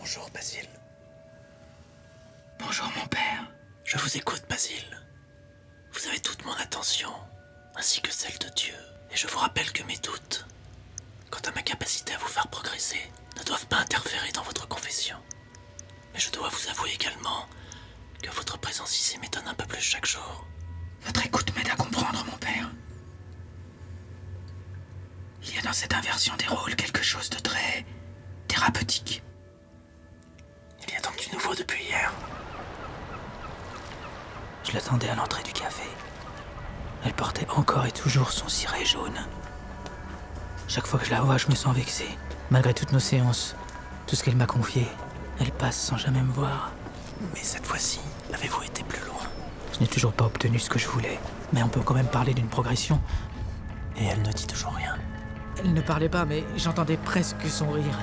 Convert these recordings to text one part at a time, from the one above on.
Bonjour, Basile. Bonjour, mon père. Je vous écoute, Basile. Vous avez toute mon attention, ainsi que celle de Dieu. Et je vous rappelle que mes doutes, quant à ma capacité à vous faire progresser, ne doivent pas interférer dans votre confession. Mais je dois vous avouer également que votre présence ici m'étonne un peu plus chaque jour. Votre écoute m'aide à comprendre, mon père. Il y a dans cette inversion des rôles quelque chose de très thérapeutique. Il y a donc du nouveau depuis hier. Je l'attendais à l'entrée du café. Elle portait encore et toujours son ciré jaune. Chaque fois que je la vois, je me sens vexé. Malgré toutes nos séances, tout ce qu'elle m'a confié, elle passe sans jamais me voir. Mais cette fois-ci, avez-vous été plus loin? Je n'ai toujours pas obtenu ce que je voulais. Mais on peut quand même parler d'une progression. Et elle ne dit toujours rien. Elle ne parlait pas, mais j'entendais presque son rire.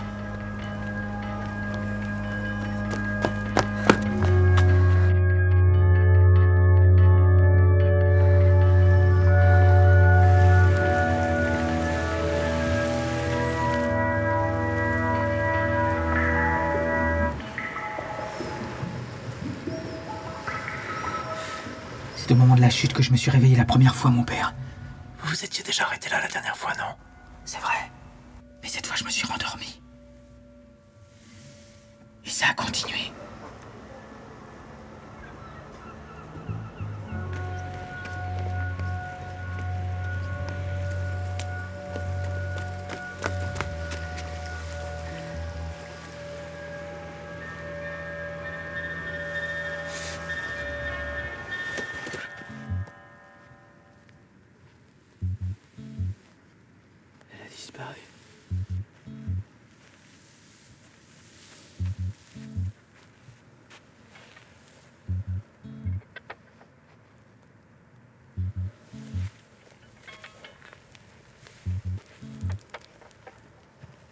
C'est au moment de la chute que je me suis réveillé la première fois, mon père. Vous vous étiez déjà arrêté là la dernière fois, non? C'est vrai. Mais cette fois, je me suis rendormi. Et ça a continué. Elle a disparu.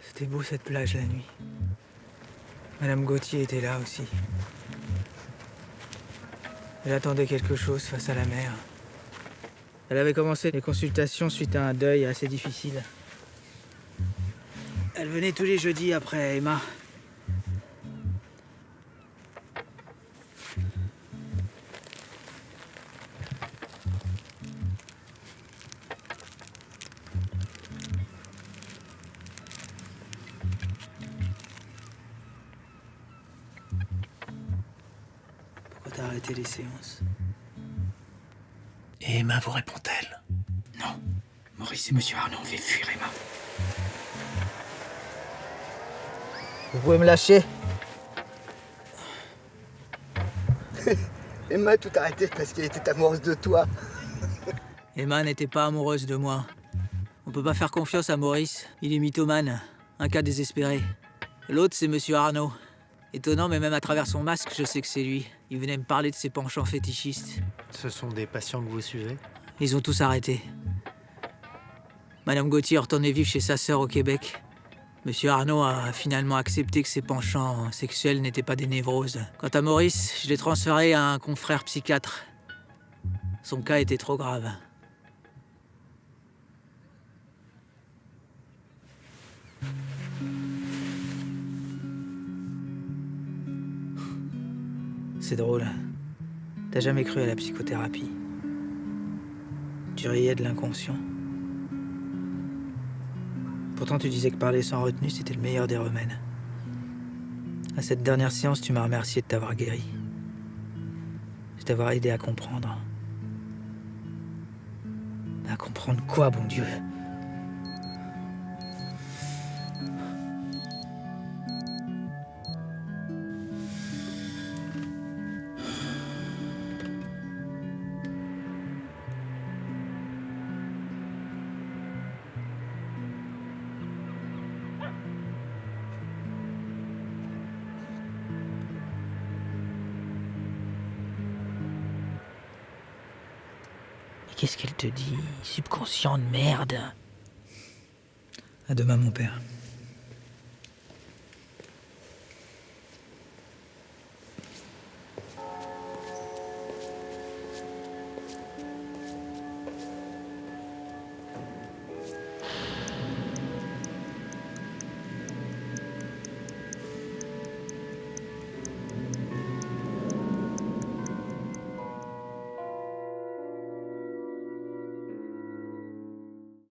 C'était beau cette plage la nuit. Madame Gauthier était là aussi. Elle attendait quelque chose face à la mer. Elle avait commencé les consultations suite à un deuil assez difficile. Elle venait tous les jeudis après Emma. Pourquoi t'as arrêté les séances? Et Emma vous répond-elle? Non. Maurice et Monsieur Arnaud ont fait fuir Emma. Vous pouvez me lâcher? Emma a tout arrêté parce qu'elle était amoureuse de toi. Emma n'était pas amoureuse de moi. On peut pas faire confiance à Maurice. Il est mythomane. Un cas désespéré. L'autre, c'est Monsieur Arnaud. Étonnant, mais même à travers son masque, je sais que c'est lui. Il venait me parler de ses penchants fétichistes. Ce sont des patients que vous suivez? Ils ont tous arrêté. Madame Gauthier est retournée vivre chez sa sœur au Québec. Monsieur Arnaud a finalement accepté que ses penchants sexuels n'étaient pas des névroses. Quant à Maurice, je l'ai transféré à un confrère psychiatre. Son cas était trop grave. C'est drôle. T'as jamais cru à la psychothérapie. Tu riais de l'inconscient. Pourtant, tu disais que parler sans retenue, c'était le meilleur des remèdes. À cette dernière séance, tu m'as remercié de t'avoir guéri. De t'avoir aidé à comprendre. À comprendre quoi, bon Dieu? Qu'est-ce qu'elle te dit? Subconscient de merde. À demain, mon père.